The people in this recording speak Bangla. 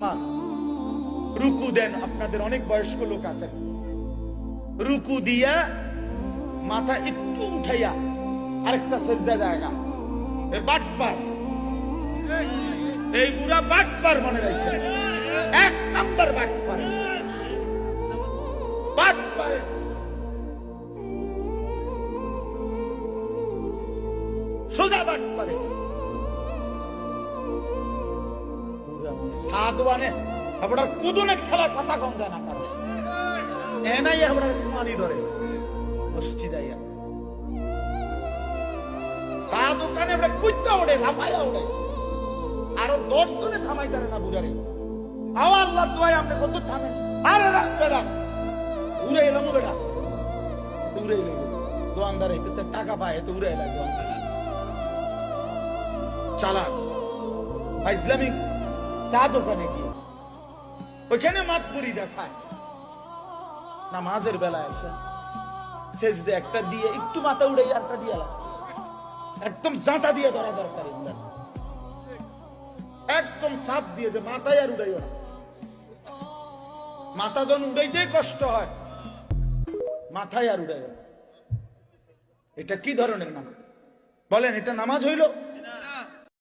নামাজ রুকু দেন। আপনাদের অনেক বয়স্ক লোক আছেন, রুকু দিয়া মাথা একটু উঠাইয়া আরেকটা সেজদা জায়গা, এই বাটপার, এই বুড়া বাটপার, মনে রাখবেন, এক নাম্বার বাটপার, বাটপার। সোজা বাটপারে সাধবানে আপনার কুদুনের ঠেলা কথা কম যায় না, কারণ এনাই আপনার মানি ধরে মসজিদাইয়া সাধু কানে আমরা কুইতা ওড়ে, লাফাইয়া ওড়ে, আরো 10 জনে থামাই তারে না বুঝারে। আও আল্লাহ দোয়াই আপনি কত থামেন, আরে রাখ বেড়া উড়ে এলাম, বেড়া উড়ে এলো দোয়ানদার এতে টাকা পায়, এতে উড়ে এলাম দোয়ানদার চালাক ইসলামিক চা দোকানে গিয়ে ওইখানে মাতপুরি দেখায়, নামাজের বেলায় এসে সেজদে একটা দিয়ে একটু মাথা উড়ে আরটা দিয়ে একদম জাঁতা দিয়ে ধরা দরকার, একদম সাপ দিয়ে, যে মাথায় আর উড়াইও না। মাথা যখন উড়াইতেই কষ্ট হয়, মাথায় আর উড়াইও। এটা কি ধরনের নামাজ বলেন? এটা নামাজ হইল?